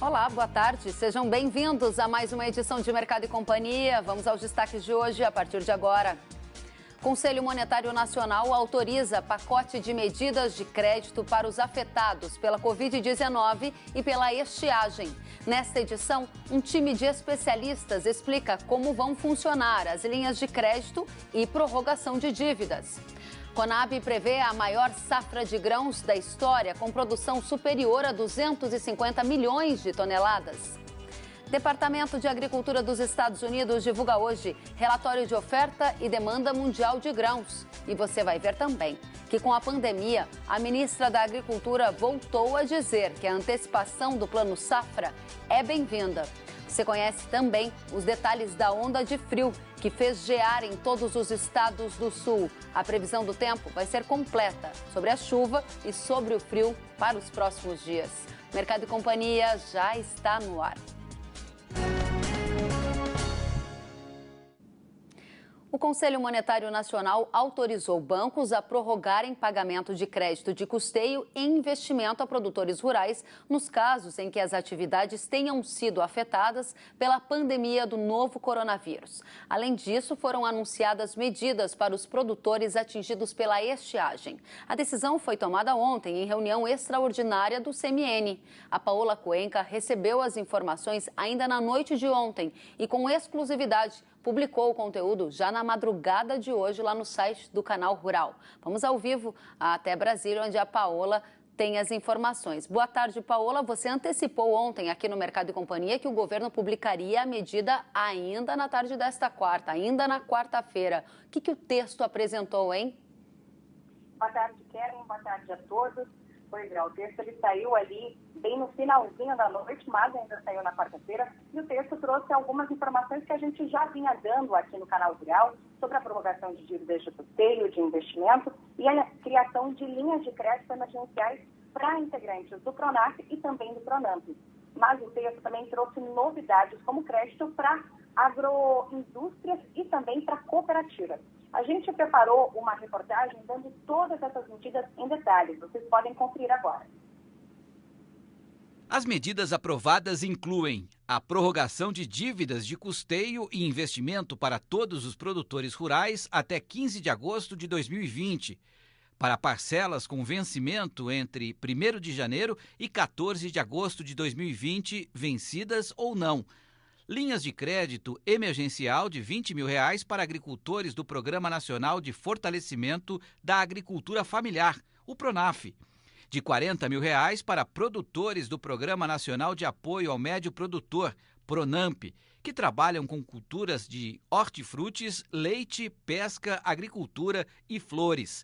Olá, boa tarde. Sejam bem-vindos a mais uma edição de Mercado e Companhia. Vamos aos destaques de hoje a partir de agora. Conselho Monetário Nacional autoriza pacote de medidas de crédito para os afetados pela Covid-19 e pela estiagem. Nesta edição, um time de especialistas explica como vão funcionar as linhas de crédito e prorrogação de dívidas. Conab prevê a maior safra de grãos da história, com produção superior a 250 milhões de toneladas. Departamento de Agricultura dos Estados Unidos divulga hoje relatório de oferta e demanda mundial de grãos. E você vai ver também que, com a pandemia, a ministra da Agricultura voltou a dizer que a antecipação do Plano Safra é bem-vinda. Você conhece também os detalhes da onda de frio que fez gear em todos os estados do sul. A previsão do tempo vai ser completa sobre a chuva e sobre o frio para os próximos dias. Mercado e Companhia já está no ar. O Conselho Monetário Nacional autorizou bancos a prorrogarem pagamento de crédito de custeio e investimento a produtores rurais nos casos em que as atividades tenham sido afetadas pela pandemia do novo coronavírus. Além disso, foram anunciadas medidas para os produtores atingidos pela estiagem. A decisão foi tomada ontem em reunião extraordinária do CMN. A Paola Cuenca recebeu as informações ainda na noite de ontem e, com exclusividade, publicou o conteúdo já na madrugada de hoje lá no site do Canal Rural. Vamos ao vivo até Brasília, onde a Paola tem as informações. Boa tarde, Paola. Você antecipou ontem aqui no Mercado e Companhia que o governo publicaria a medida ainda na tarde desta quarta, ainda na quarta-feira. O que o texto apresentou, hein? Boa tarde, Keren. Boa tarde a todos. Pois é, o texto ele saiu ali bem no finalzinho da noite, mas ainda saiu na quarta-feira. E o texto trouxe algumas informações que a gente já vinha dando aqui no Canal Rural sobre a prorrogação de dívidas de custeio, de investimento e a criação de linhas de crédito emergenciais para integrantes do PRONAF e também do PRONAMP. Mas o texto também trouxe novidades como crédito para agroindústrias e também para cooperativas. A gente preparou uma reportagem dando todas essas medidas em detalhes. Vocês podem conferir agora. As medidas aprovadas incluem a prorrogação de dívidas de custeio e investimento para todos os produtores rurais até 15 de agosto de 2020, para parcelas com vencimento entre 1º de janeiro e 14 de agosto de 2020, vencidas ou não. Linhas de crédito emergencial de R$20 mil para agricultores do Programa Nacional de Fortalecimento da Agricultura Familiar, o PRONAF. De R$40 mil para produtores do Programa Nacional de Apoio ao Médio Produtor, PRONAMP, que trabalham com culturas de hortifrutis, leite, pesca, agricultura e flores.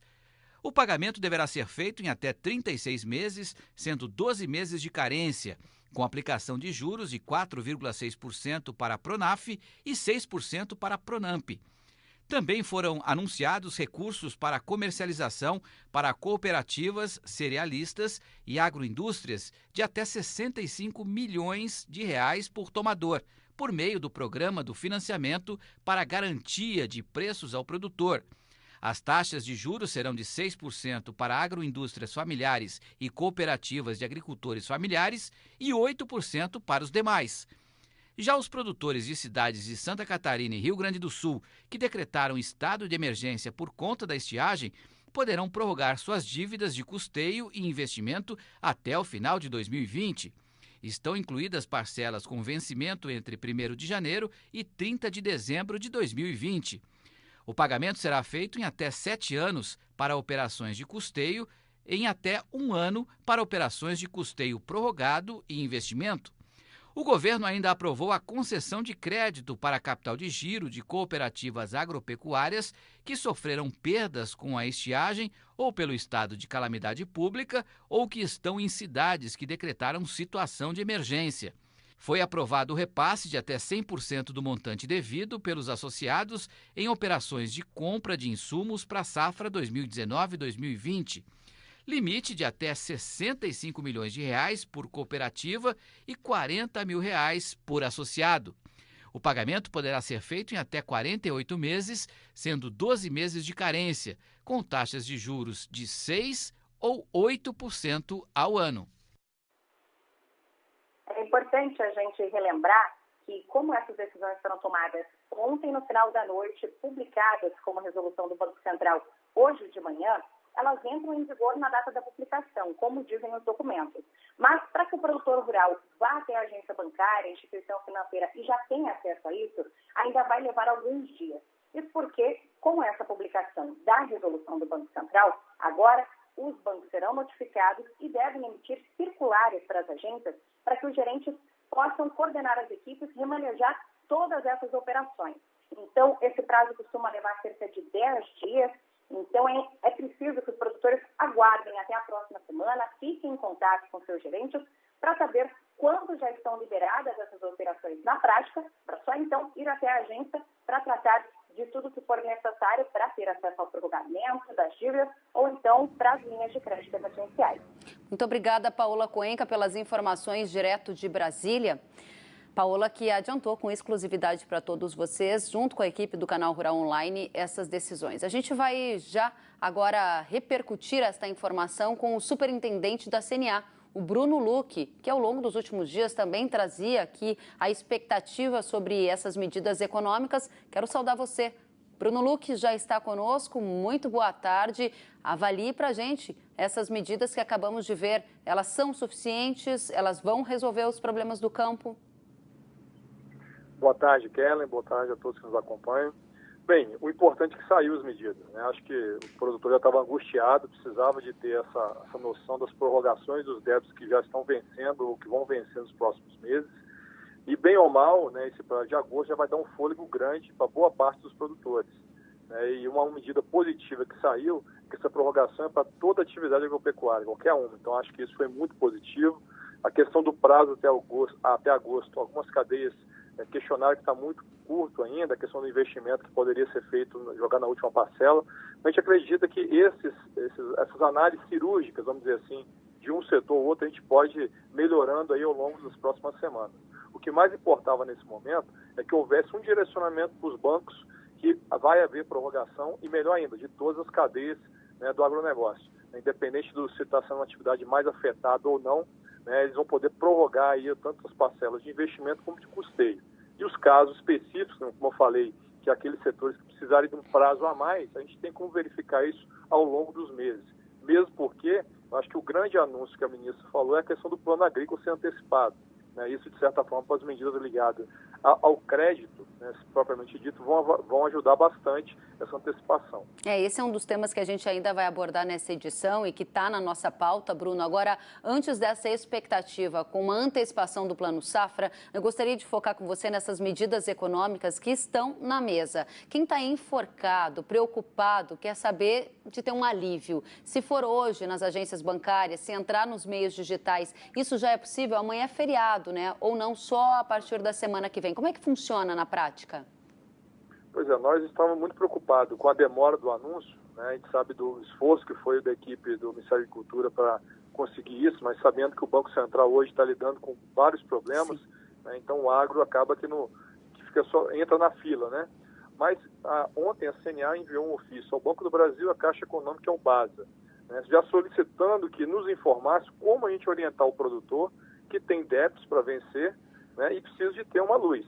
O pagamento deverá ser feito em até 36 meses, sendo 12 meses de carência, com aplicação de juros de 4,6% para a PRONAF e 6% para a PRONAMP. Também foram anunciados recursos para comercialização para cooperativas, cerealistas e agroindústrias de até R$65 milhões por tomador, por meio do Programa do Financiamento para Garantia de Preços ao Produtor. As taxas de juros serão de 6% para agroindústrias familiares e cooperativas de agricultores familiares e 8% para os demais. Já os produtores de cidades de Santa Catarina e Rio Grande do Sul, que decretaram estado de emergência por conta da estiagem, poderão prorrogar suas dívidas de custeio e investimento até o final de 2020. Estão incluídas parcelas com vencimento entre 1º de janeiro e 30 de dezembro de 2020. O pagamento será feito em até 7 anos para operações de custeio e em até 1 ano para operações de custeio prorrogado e investimento. O governo ainda aprovou a concessão de crédito para capital de giro de cooperativas agropecuárias que sofreram perdas com a estiagem ou pelo estado de calamidade pública ou que estão em cidades que decretaram situação de emergência. Foi aprovado o repasse de até 100% do montante devido pelos associados em operações de compra de insumos para a safra 2019-2020. Limite de até R$65 milhões por cooperativa e R$40 mil por associado. O pagamento poderá ser feito em até 48 meses, sendo 12 meses de carência, com taxas de juros de 6% ou 8% ao ano. É importante a gente relembrar que, como essas decisões foram tomadas ontem no final da noite, publicadas como resolução do Banco Central hoje de manhã, elas entram em vigor na data da publicação, como dizem os documentos. Mas, para que o produtor rural vá até a agência bancária, instituição financeira e já tenha acesso a isso, ainda vai levar alguns dias. Isso porque, com essa publicação da resolução do Banco Central, agora os bancos serão notificados e devem emitir circulares para as agências para que os gerentes possam coordenar as equipes e remanejar todas essas operações. Então, esse prazo costuma levar cerca de 10 dias. Então, é preciso que os produtores aguardem até a próxima semana, fiquem em contato com seus gerentes para saber quando já estão liberadas essas operações na prática, para só então ir até a agência para tratar de tudo que for necessário para ter acesso ao prorrogamento das dívidas ou então para as linhas de crédito emergenciais. Muito obrigada, Paola Cuenca, pelas informações direto de Brasília. Paola, que adiantou com exclusividade para todos vocês, junto com a equipe do Canal Rural Online, essas decisões. A gente vai já agora repercutir esta informação com o superintendente da CNA, o Bruno Luque, que ao longo dos últimos dias também trazia aqui a expectativa sobre essas medidas econômicas. Quero saudar você. Bruno Luque já está conosco, muito boa tarde. Avalie para a gente essas medidas que acabamos de ver. Elas são suficientes? Elas vão resolver os problemas do campo? Boa tarde, Kellen. Boa tarde a todos que nos acompanham. Bem, o importante é que saiu as medidas, né? Acho que o produtor já estava angustiado, precisava de ter essa noção das prorrogações dos débitos que já estão vencendo ou que vão vencer nos próximos meses. E bem ou mal, né, esse prazo de agosto já vai dar um fôlego grande para boa parte dos produtores. Né? E uma medida positiva que saiu, que essa prorrogação é para toda atividade agropecuária, qualquer uma. Então, acho que isso foi muito positivo. A questão do prazo até agosto, algumas cadeias questionaram que está muito curto ainda, a questão do investimento que poderia ser feito, jogar na última parcela. A gente acredita que essas análises cirúrgicas, vamos dizer assim, de um setor ou outro, a gente pode ir melhorando aí ao longo das próximas semanas. O que mais importava nesse momento é que houvesse um direcionamento para os bancos que vai haver prorrogação e, melhor ainda, de todas as cadeias, né, do agronegócio. Independente de se está sendo uma atividade mais afetada ou não, né, eles vão poder prorrogar aí tanto as parcelas de investimento como de custeio. E os casos específicos, como eu falei, que aqueles setores que precisarem de um prazo a mais, a gente tem como verificar isso ao longo dos meses. Mesmo porque, eu acho que o grande anúncio que a ministra falou é a questão do plano agrícola ser antecipado. Né? Isso, de certa forma, para as medidas ligadas ao crédito, né, propriamente dito, vão ajudar bastante essa antecipação. Esse é um dos temas que a gente ainda vai abordar nessa edição e que está na nossa pauta, Bruno. Agora, antes dessa expectativa com uma antecipação do Plano Safra, eu gostaria de focar com você nessas medidas econômicas que estão na mesa. Quem está enforcado, preocupado, quer saber de ter um alívio. Se for hoje nas agências bancárias, se entrar nos meios digitais, isso já é possível? Amanhã é feriado, né? Ou não, só a partir da semana que vem. Como é que funciona na prática? Pois é, nós estávamos muito preocupados com a demora do anúncio, né? A gente sabe do esforço que foi da equipe do Ministério da Agricultura para conseguir isso, mas sabendo que o Banco Central hoje está lidando com vários problemas, né? Então o agro acaba que entra na fila, né? Mas ontem a CNA enviou um ofício ao Banco do Brasil, a Caixa Econômica e ao BASA, né? Já solicitando que nos informasse como a gente orientar o produtor que tem débitos para vencer, né? E precisa de ter uma luz.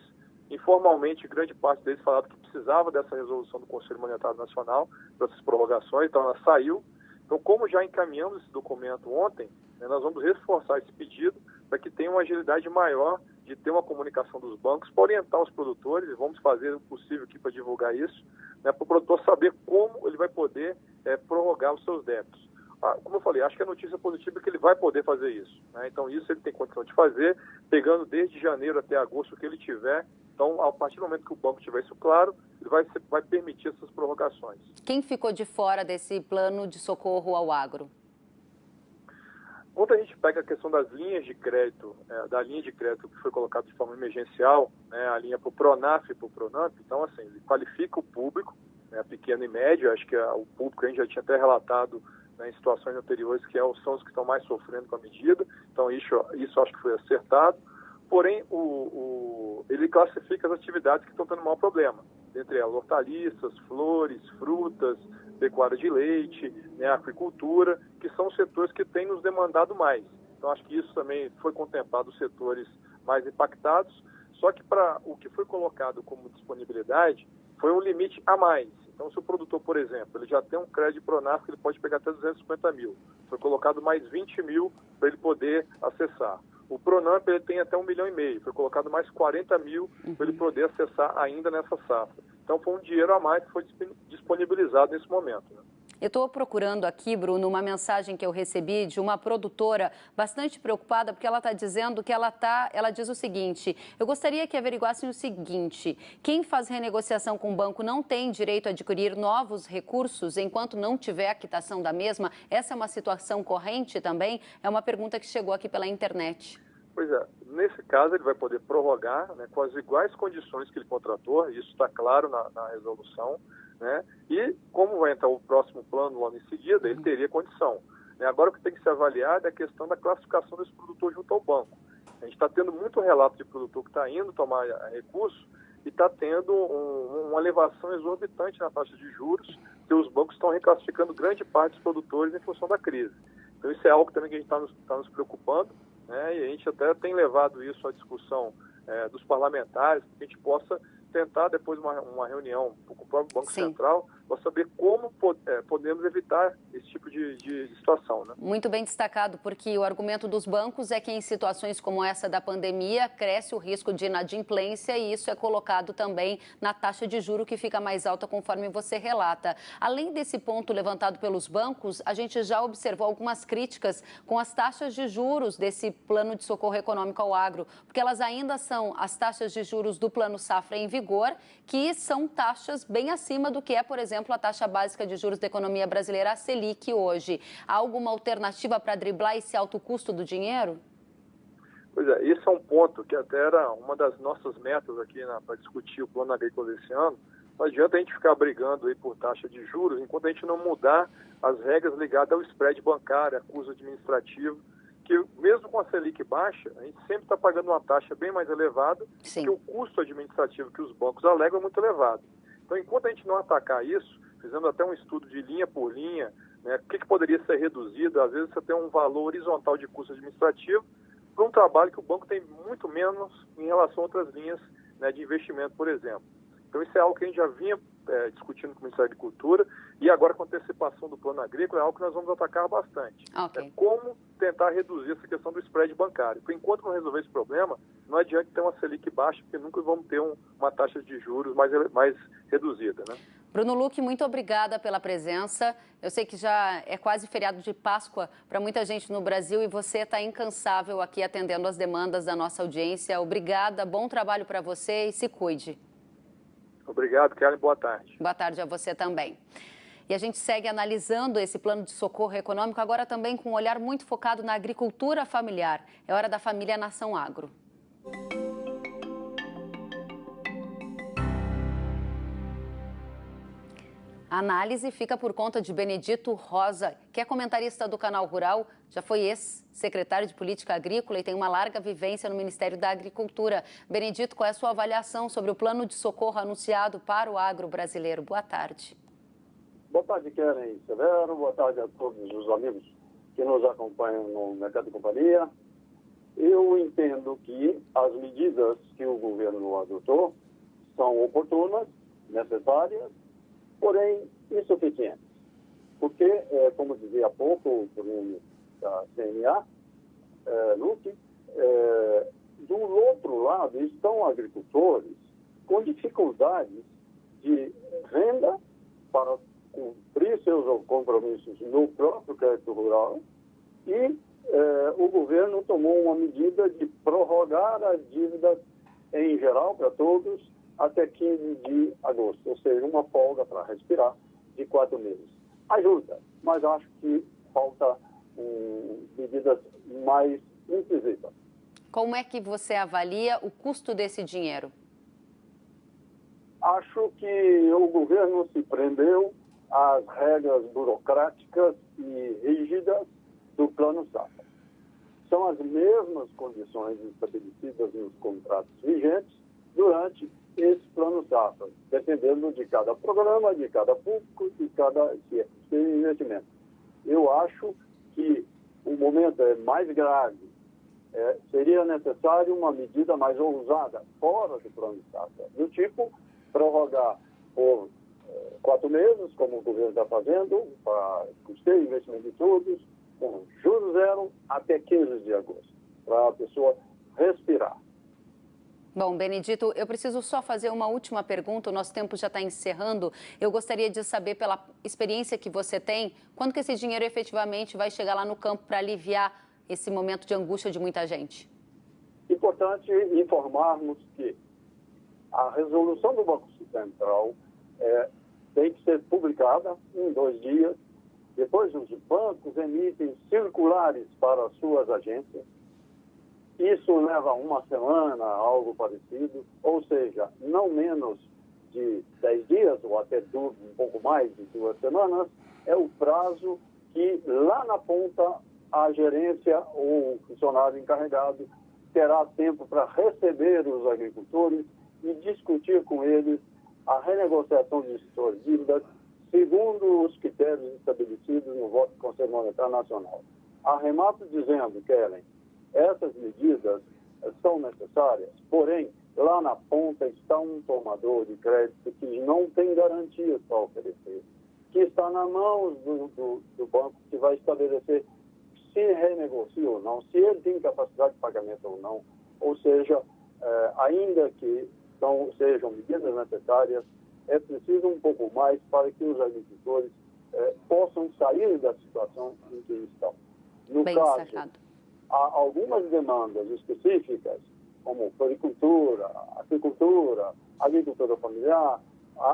Informalmente, grande parte deles falaram que precisava dessa resolução do Conselho Monetário Nacional para essas prorrogações, então ela saiu. Então, como já encaminhamos esse documento ontem, né, nós vamos reforçar esse pedido para que tenha uma agilidade maior de ter uma comunicação dos bancos para orientar os produtores, e vamos fazer o possível aqui para divulgar isso, né, para o produtor saber como ele vai poder prorrogar os seus débitos. Como eu falei, acho que a notícia positiva é que ele vai poder fazer isso, né? Então, isso ele tem condição de fazer, pegando desde janeiro até agosto o que ele tiver. Então, a partir do momento que o banco tiver isso claro, ele vai permitir essas prorrogações. Quem ficou de fora desse plano de socorro ao agro? Quando a gente pega a questão das linhas de crédito, da linha de crédito que foi colocada de forma emergencial, né, a linha para o Pronaf e para o Pronamp, então, assim, ele qualifica o público, né, pequeno e médio, acho que o público a gente já tinha até relatado, né, em situações anteriores, que são os que estão mais sofrendo com a medida, então isso acho que foi acertado. Porém, ele classifica as atividades que estão tendo maior problema, entre elas hortaliças, flores, frutas, pecuária de leite, né, aquicultura, que são os setores que têm nos demandado mais. Então, acho que isso também foi contemplado os setores mais impactados, só que para o que foi colocado como disponibilidade foi um limite a mais. Então, se o produtor, por exemplo, ele já tem um crédito Pronaf que ele pode pegar até 250 mil, foi colocado mais 20 mil para ele poder acessar. O Pronamp ele tem até 1,5 milhão, foi colocado mais 40 mil para ele poder acessar ainda nessa safra. Então, foi um dinheiro a mais que foi disponibilizado nesse momento, né? Eu estou procurando aqui, Bruno, uma mensagem que eu recebi de uma produtora bastante preocupada, porque ela está dizendo que ela diz o seguinte: eu gostaria que averiguassem o seguinte, quem faz renegociação com o banco não tem direito a adquirir novos recursos enquanto não tiver a quitação da mesma? Essa é uma situação corrente também? É uma pergunta que chegou aqui pela internet. Pois é, nesse caso ele vai poder prorrogar, né, com as iguais condições que ele contratou, isso está claro na resolução, né, e como vai entrar o próximo plano logo em seguida, ele teria condição. Agora o que tem que ser avaliado é a questão da classificação desse produtor junto ao banco. A gente está tendo muito relato de produtor que está indo tomar recurso e está tendo uma elevação exorbitante na taxa de juros, que os bancos estão reclassificando grande parte dos produtores em função da crise. Então isso é algo também que a gente está nos preocupando, né, e a gente até tem levado isso à discussão dos parlamentares, para que a gente possa tentar depois uma reunião com o próprio Banco Central para saber como podemos evitar esse tipo de situação, né? Muito bem destacado, porque o argumento dos bancos é que em situações como essa da pandemia cresce o risco de inadimplência e isso é colocado também na taxa de juro que fica mais alta conforme você relata. Além desse ponto levantado pelos bancos, a gente já observou algumas críticas com as taxas de juros desse plano de socorro econômico ao agro, porque elas ainda são as taxas de juros do Plano Safra em vigor, que são taxas bem acima do que é, por exemplo, a taxa básica de juros da economia brasileira, a Selic, hoje. Há alguma alternativa para driblar esse alto custo do dinheiro? Pois é, esse é um ponto que até era uma das nossas metas aqui para discutir o plano agrícola desse ano. Não adianta a gente ficar brigando aí por taxa de juros enquanto a gente não mudar as regras ligadas ao spread bancário, a custo administrativo, que mesmo com a Selic baixa, a gente sempre está pagando uma taxa bem mais elevada, porque o custo administrativo que os bancos alegam é muito elevado. Então, enquanto a gente não atacar isso, fizemos até um estudo de linha por linha, né, o que poderia ser reduzido, às vezes você tem um valor horizontal de custo administrativo para um trabalho que o banco tem muito menos em relação a outras linhas, né, de investimento, por exemplo. Então, isso é algo que a gente já vinha discutindo com o Ministério da Agricultura e agora com a antecipação do plano agrícola é algo que nós vamos atacar bastante. É como tentar reduzir essa questão do spread bancário. Por enquanto não resolver esse problema, não adianta ter uma Selic baixa, porque nunca vamos ter uma taxa de juros mais reduzida, né? Bruno Lucchi, muito obrigada pela presença. Eu sei que já é quase feriado de Páscoa para muita gente no Brasil e você está incansável aqui atendendo as demandas da nossa audiência. Obrigada, bom trabalho para você e se cuide. Obrigado, Kellen. Boa tarde. Boa tarde a você também. E a gente segue analisando esse plano de socorro econômico, agora também com um olhar muito focado na agricultura familiar. É hora da família Nação Agro. A análise fica por conta de Benedito Rosa, que é comentarista do Canal Rural, já foi ex-secretário de Política Agrícola e tem uma larga vivência no Ministério da Agricultura. Benedito, qual é a sua avaliação sobre o plano de socorro anunciado para o agro brasileiro? Boa tarde. Boa tarde, Kellen Severo. Boa tarde a todos os amigos que nos acompanham no Mercado de Companhia. Eu entendo que as medidas que o governo adotou são oportunas, necessárias, porém insuficientes. Porque, como dizia há pouco o Bruno da CNA, Lucchi, do outro lado estão agricultores com dificuldades de renda para cumprir seus compromissos no próprio crédito rural e o governo tomou uma medida de prorrogar as dívidas em geral para todos até 15 de agosto, ou seja, uma folga para respirar de 4 meses. Ajuda, mas acho que falta medidas mais incisivas. Como é que você avalia o custo desse dinheiro? Acho que o governo se prendeu às regras burocráticas e rígidas do Plano Safra. São as mesmas condições estabelecidas nos contratos vigentes durante esse Plano Safra, dependendo de cada programa, de cada público, de cada investimento. Eu acho que o momento é mais grave, seria necessário uma medida mais ousada, fora do plano de safra, do tipo prorrogar por 4 meses, como o governo está fazendo, para custeio e investimento de todos, com juros zero até 15 de agosto, para a pessoa respirar. Bom, Benedito, eu preciso só fazer uma última pergunta, o nosso tempo já está encerrando. Eu gostaria de saber, pela experiência que você tem, quando que esse dinheiro efetivamente vai chegar lá no campo para aliviar esse momento de angústia de muita gente? Importante informarmos que a resolução do Banco Central tem que ser publicada em 2 dias. Depois, os bancos emitem circulares para as suas agências. Isso leva 1 semana, algo parecido, ou seja, não menos de 10 dias, ou até um pouco mais de 2 semanas, é o prazo que lá na ponta a gerência ou o funcionário encarregado terá tempo para receber os agricultores e discutir com eles a renegociação de suas dívidas segundo os critérios estabelecidos no voto do Conselho Monetário Nacional. Arremato dizendo, Kellen, essas medidas são necessárias, porém, lá na ponta está um tomador de crédito que não tem garantias para oferecer, que está na mão do banco que vai estabelecer se renegocia ou não, se ele tem capacidade de pagamento ou não. Ou seja, ainda que sejam medidas necessárias, é preciso um pouco mais para que os agricultores possam sair da situação em que estão. No Bem caso, sacado. há algumas demandas específicas, como floricultura, apicultura, agricultura familiar,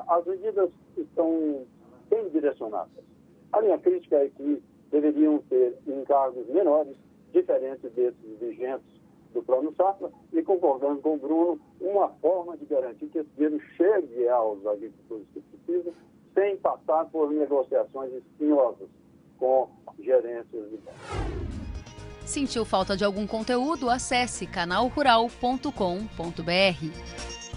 as medidas estão bem direcionadas. A minha crítica é que deveriam ter encargos menores, diferentes desses vigentes do Plano Safra, e concordando com o Bruno, uma forma de garantir que esse dinheiro chegue aos agricultores que precisam, sem passar por negociações espinhosas com gerências de banco. Sentiu falta de algum conteúdo? Acesse canalrural.com.br.